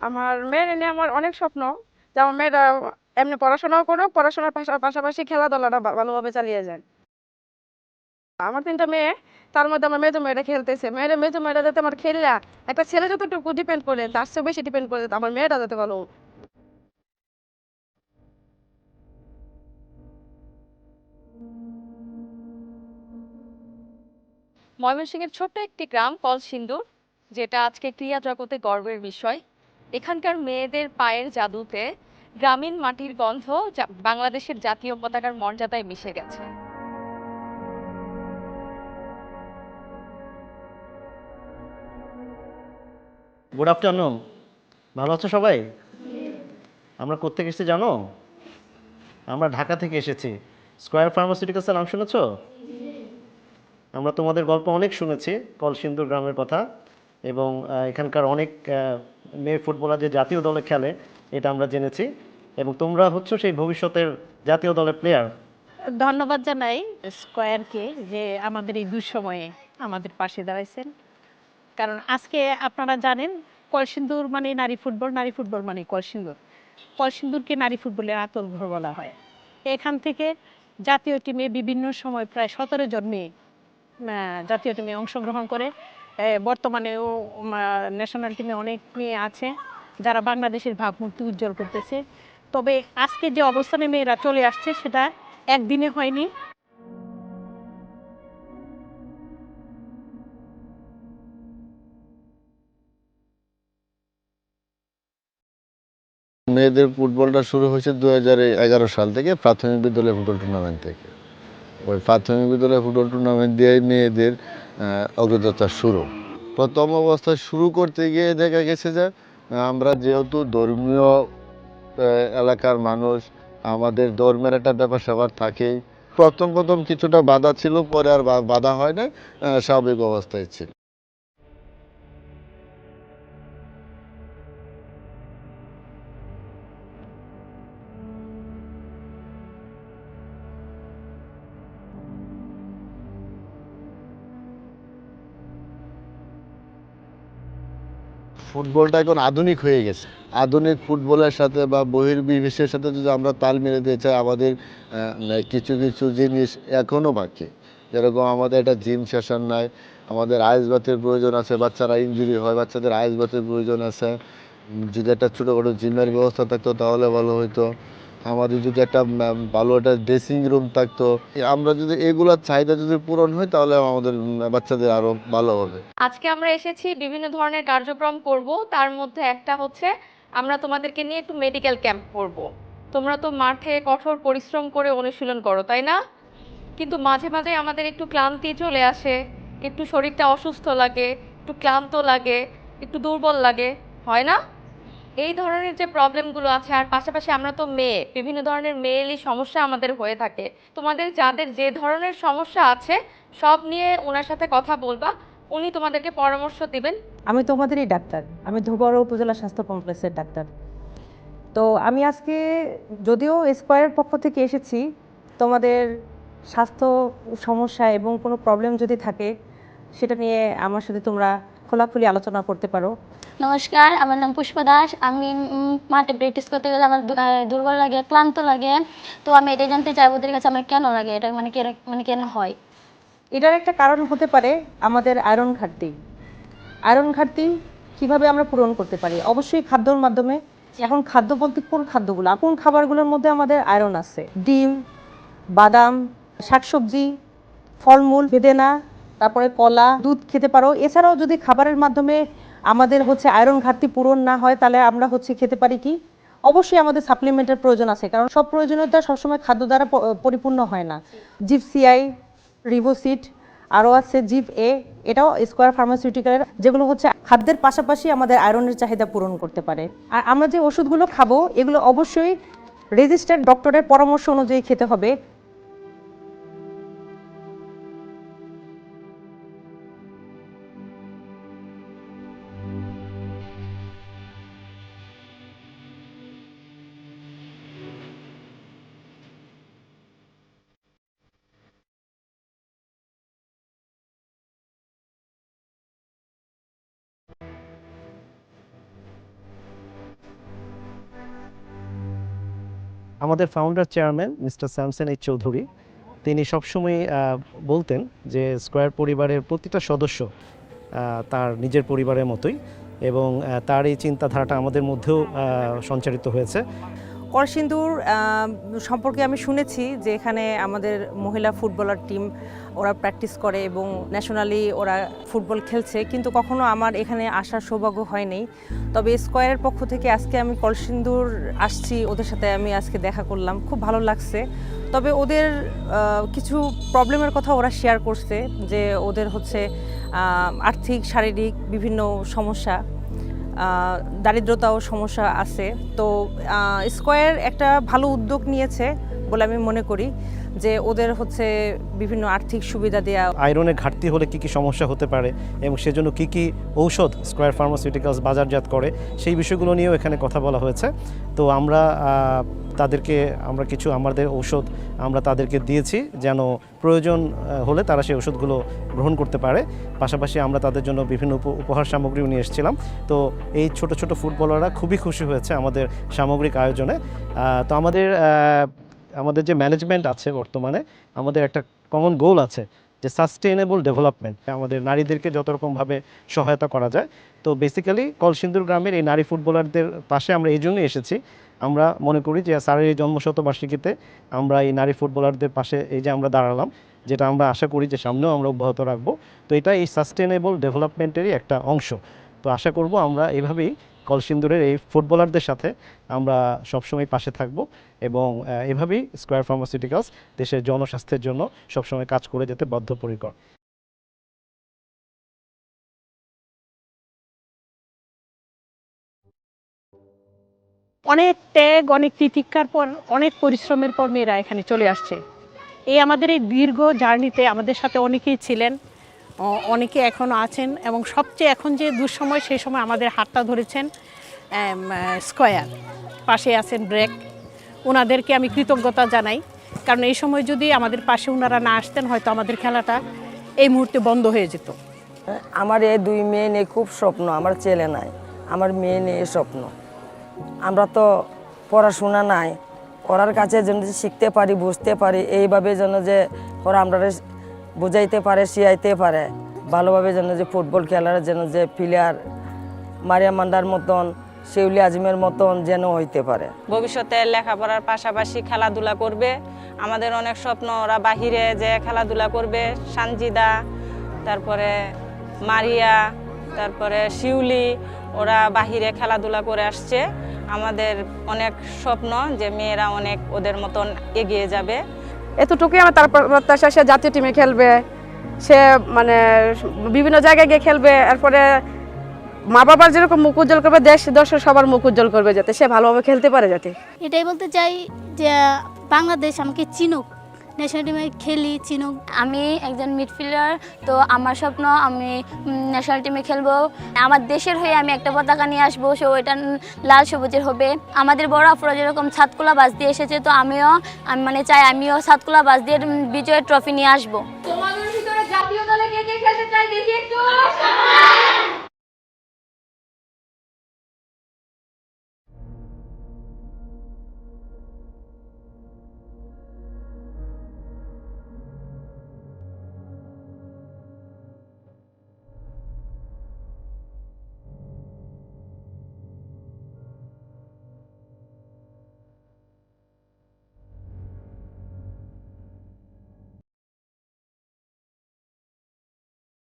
আমার মেয়ের নিয়ে আমার অনেক স্বপ্ন যে আমার মেয়েরা এমনি পড়াশোনাও করুক, পড়াশোনার পাশাপাশি খেলাধুলাটা ভালোভাবে চালিয়ে যায়। আমার 3টা মেয়ে, তার মধ্যে আমার মেজো মেয়েটা খেলতেছে। মেজো মেয়েটা যাতে আমার খেললা একটা ছেলে যতটুকু ডিপেন্ড করে তার চেয়ে বেশি ডিপেন্ড করে আমার মেয়েটা যাতে ভালো হোক। ময়মনসিংহের ছোট্ট একটি গ্রাম কলসিন্দুর, যেটা আজকে ক্রীড়া জগতে গর্বের বিষয়। এখানকার মেয়েদের পায়ের জাদুতে গ্রামীণ মাটির গন্ধ বাংলাদেশের জাতীয় পতাকার মর্যাদায় মিশে গেছে। Good afternoon. ভালো আছো সবাই? আমরা কোত্থেকে এসেছি জানো? আমরা ঢাকা থেকে এসেছি। স্কয়ার ফার্মাসিউটিক্যালসের নাম শুনেছো? আমরা তোমাদের গল্প অনেক শুনেছি, কলসিন্দুর গ্রামের কথা। এবং এখানকার অনেক মেয়ে ফুটবলার যে জাতীয় দলে খেলে এটা আমরা জেনেছি। এবং তোমরা হচ্ছে সেই ভবিষ্যতের জাতীয় দলের প্লেয়ার। ধন্যবাদ জানাই স্কয়ারকে যে আমাদের এই দুঃসময়ে আমাদের পাশে দাঁড়াইছেন। কারণ আজকে আপনারা জানেন কলসিন্দুর মানে নারী ফুটবল, নারী ফুটবল মানে কলসিন্দুর। কলসিন্দুরকে নারী ফুটবলের আঁতুড়ঘর বলা হয়। এখান থেকে জাতীয় টিমে বিভিন্ন সময় প্রায় 17 জন মেয়ে জাতীয় টিমে অংশগ্রহণ করে। বর্তমানেও ন্যাশনাল টিমে অনেক মেয়ে আছে যারা বাংলাদেশের ভাবমূর্তি উজ্জ্বল করতেছে। তবে আজকে যে অবস্থানে মেয়েরা চলে আসছে সেটা একদিনে হয়নি। মেয়েদের ফুটবলটা শুরু হয়েছে 2011 সাল থেকে, প্রাথমিক বিদ্যালয় ফুটবল টুর্নামেন্ট থেকে। ওই প্রাথমিক বিদ্যালয় ফুটবল টুর্নামেন্ট দিয়েই মেয়েদের অগ্রযাত্রা শুরু। প্রথম অবস্থায় শুরু করতে গিয়ে দেখা গেছে যে আমরা যেহেতু ধর্মীয় এলাকার মানুষ, আমাদের ধর্মের একটা ব্যাপার স্যাপার থাকেই। প্রথম প্রথম কিছুটা বাধা ছিল, পরে আর বাধা হয় না, স্বাভাবিক অবস্থায় ছিল। ফুটবলটা এখন আধুনিক হয়ে গেছে। আধুনিক ফুটবলের সাথে বা বহির্বিশ্বের সাথে যদি আমরা তাল মিলাতে চাই, আমাদের কিছু কিছু জিনিস এখনও বাকি। যেরকম আমাদের একটা জিম সেশন নাই, আমাদের আইস বাথের প্রয়োজন আছে। বাচ্চারা ইনজুরি হয়, বাচ্চাদের আইস বাথের প্রয়োজন আছে। যদি একটা ছোটোখাটো জিমের ব্যবস্থা থাকতো তাহলে ভালো হতো। আমাদের যদি একটা ভালো একটা ড্রেসিং রুম থাকতো, আমরা যদি এগুলোর চাহিদা যদি পূরণ হয় তাহলে আমাদের বাচ্চাদের আরও ভালো হবে। আজকে আমরা এসেছি বিভিন্ন ধরনের কার্যক্রম করব, তার মধ্যে একটা হচ্ছে আমরা তোমাদেরকে নিয়ে একটু মেডিকেল ক্যাম্প করব। তোমরা তো মাঠে কঠোর পরিশ্রম করে অনুশীলন করো, তাই না? কিন্তু মাঝে মাঝে আমাদের একটু ক্লান্তি চলে আসে, একটু শরীরটা অসুস্থ লাগে, একটু ক্লান্ত লাগে, একটু দুর্বল লাগে, হয় না? এই ধরনের যে প্রবলেমগুলো আছে, আর পাশাপাশি আমরা তো মেয়ে, বিভিন্ন ধরনের মেয়েলি সমস্যা আমাদের হয়ে থাকে। তোমাদের যাদের যে ধরনের সমস্যা আছে সব নিয়ে ওনার সাথে কথা বলবা, উনি তোমাদেরকে পরামর্শ দিবেন। আমি তোমাদেরই ডাক্তার। আমি ধোবাউড়া উপজেলা স্বাস্থ্য কমপ্লেক্সের ডাক্তার। তো আমি আজকে যদিও স্কয়ারের পক্ষ থেকে এসেছি, তোমাদের স্বাস্থ্য সমস্যা এবং কোনো প্রবলেম যদি থাকে সেটা নিয়ে আমার সাথে তোমরা খোলাখুলি আলোচনা করতে পারো। নমস্কার, আমার নাম পুষ্পা দাস। আমি মাঠে প্র্যাকটিস করতে গেলে আমার দুর্বল লাগে, ক্লান্ত লাগে। তো আমি এটাই জানতে চাইবো ওদের কাছে আমার কেন লাগে, এটা মানে কেন হয়। এটার একটা কারণ হতে পারে আমাদের আয়রন ঘাটতি। আয়রন ঘাটতি কীভাবে আমরা পূরণ করতে পারি? অবশ্যই খাদ্যর মাধ্যমে। এখন খাদ্য বলতে কোন খাদ্যগুলো, কোন খাবারগুলোর মধ্যে আমাদের আয়রন আছে? ডিম, বাদাম, শাকসবজি, ফলমূল, বেদেনা, তারপরে কলা, দুধ খেতে পারো। এছাড়াও যদি খাবারের মাধ্যমে আমাদের আয়রন ঘাটতি পূরণ না হয় তাহলে আমরা খেতে পারি কি? অবশ্যই আমাদের সাপ্লিমেন্টের প্রয়োজন আছে, কারণ সব প্রয়োজনীয়তা সবসময় খাদ্য দ্বারা পরিপূর্ণ হয় না। জিপসিআই, রিভোসিট, আরও আছে জিপ এ, এটাও স্কয়ার ফার্মাসিউটিক্যালের, যেগুলো খাদ্যের পাশাপাশি আমাদের আয়রনের চাহিদা পূরণ করতে পারে। আর আমরা যে ওষুধগুলো খাবো এগুলো অবশ্যই রেজিস্টার্ড ডক্টরের পরামর্শ অনুযায়ী খেতে হবে। আমাদের founder chairman mister Samson H Chowdhury তিনি সবসময় বলতেন যে স্কয়ার পরিবারের প্রতিটা সদস্য তার নিজের পরিবারের মতোই, এবং তার এই চিন্তাধারাটা আমাদের মধ্যেও সঞ্চারিত হয়েছে। কলসিন্দুর সম্পর্কে আমি শুনেছি যে এখানে আমাদের মহিলা ফুটবলার টিম ওরা প্র্যাকটিস করে এবং ন্যাশনালি ওরা ফুটবল খেলছে, কিন্তু কখনো আমার এখানে আসার সৌভাগ্য হয়নি। তবে স্কয়ারের পক্ষ থেকে আজকে আমি কলসিন্দুর আসছি, ওদের সাথে আমি আজকে দেখা করলাম, খুব ভালো লাগছে। তবে ওদের কিছু প্রবলেমের কথা ওরা শেয়ার করছে, যে ওদের হচ্ছে আর্থিক শারীরিক বিভিন্ন সমস্যা, দারিদ্রতাও সমস্যা আছে। তো স্কয়ার একটা ভালো উদ্যোগ নিয়েছে বলে আমি মনে করি, যে ওদের হচ্ছে বিভিন্ন আর্থিক সুবিধা দেওয়া। আয়রনের ঘাটতি হলে কি কি সমস্যা হতে পারে এবং সেজন্য কি কি ঔষধ স্কয়ার ফার্মাসিউটিক্যালস বাজারজাত করে, সেই বিষয়গুলো নিয়েও এখানে কথা বলা হয়েছে। তো আমরা কিছু আমাদের ঔষধ আমরা তাদেরকে দিয়েছি, যেন প্রয়োজন হলে তারা সেই ওষুধগুলো গ্রহণ করতে পারে। পাশাপাশি আমরা তাদের জন্য বিভিন্ন উপহার সামগ্রীও নিয়ে এসেছিলাম। তো এই ছোট ছোট ফুটবলাররা খুবই খুশি হয়েছে আমাদের সামগ্রিক আয়োজনে। তো আমাদের যে ম্যানেজমেন্ট আছে বর্তমানে, আমাদের একটা কমন গোল আছে যে সাস্টেইনেবল ডেভেলপমেন্ট, আমাদের নারীদেরকে যত রকমভাবে সহায়তা করা যায়। তো বেসিক্যালি কলসিন্দুর গ্রামের এই নারী ফুটবলারদের পাশে আমরা এই জন্যই এসেছি। আমরা মনে করি যে স্যারের এই জন্মশতবার্ষিকীতে আমরা এই নারী ফুটবলারদের পাশে এই যে আমরা দাঁড়ালাম, যেটা আমরা আশা করি যে সামনেও আমরা অব্যাহত রাখবো। তো এটা এই সাস্টেইনেবল ডেভেলপমেন্টেরই একটা অংশ। তো আশা করব আমরা এইভাবেই কলসিন্দুরের এই ফুটবলারদের সাথে আমরা সবসময় পাশে থাকব, এবং এভাবেই স্কয়ার ফার্মাসিউটিক্যালস দেশের জনস্বাস্থ্যের জন্য সবসময় কাজ করে যেতে বদ্ধপরিকর। অনেক ত্যাগ, অনেক তিতিক্ষার পর, অনেক পরিশ্রমের পর মেয়েরা এখানে চলে আসছে। আমাদের এই দীর্ঘ জার্নিতে আমাদের সাথে অনেকেই ছিলেন, অনেকে এখনও আছেন, এবং সবচেয়ে এখন যে দুঃসময়, সেই সময় আমাদের হাতটা ধরেছেন স্কয়ার, পাশে আছেন ব্রেক। ওনাদেরকে আমি কৃতজ্ঞতা জানাই, কারণ এই সময় যদি আমাদের পাশে ওনারা না আসতেন, হয়তো আমাদের খেলাটা এই মুহূর্তে বন্ধ হয়ে যেত। আমার এই 2 মেয়ে নিয়ে খুব স্বপ্ন, আমার ছেলে নাই, আমার মেয়ে নিয়ে স্বপ্ন। আমরা তো পড়াশোনা নাই, ওরার কাছে যেন শিখতে পারি, বুঝতে পারি, এইভাবে যেন যে ওরা আমরা বুঝাইতে পারে, শিখাইতে পারে ভালোভাবে, যেন যে ফুটবল খেলার যেন যে প্লেয়ার মারিয়া মান্ডার মতন, শিউলি আজমের মতন যেন হইতে পারে। ভবিষ্যতে লেখাপড়ার পাশাপাশি খেলাধুলা করবে। আমাদের অনেক স্বপ্ন, ওরা বাহিরে যে খেলাধুলা করবে। সানজিদা, তারপরে মারিয়া, তারপরে শিউলি, ওরা বাহিরে খেলাধুলা করে আসছে। আমাদের অনেক স্বপ্ন যে মেয়েরা অনেক ওদের মতন এগিয়ে যাবে। এতটুকুই আমার, তার প্রত্যাশা সে জাতীয় টিমে খেলবে, সে মানে বিভিন্ন জায়গায় গিয়ে খেলবে, এরপরে মা বাবার যেরকম মুখ উজ্জ্বল করবে, দেশ দর্শক সবার মুখ উজ্জ্বল করবে, যাতে সে ভালোভাবে খেলতে পারে। যাতে এটাই বলতে চাই যে বাংলাদেশ আমাকে চিনুক, ন্যাশনাল টিমে খেলি, চিনুক। আমি একজন মিডফিল্ডার, তো আমার স্বপ্ন আমি ন্যাশনাল টিমে খেলবো। আমার দেশের হয়ে আমি একটা পতাকা নিয়ে আসবো, সো এটা লাল সবুজের হবে। আমাদের বড় আপুরা যেরকম সাতকুলা বাস দিয়ে এসেছে, তো আমি চাই আমিও সাতকুলা বাস দিয়ে বিজয়ের ট্রফি নিয়ে আসবো। তোমাদের ভিতরে জাতীয় দলে কে কে খেলতে চাই দেখি একটু।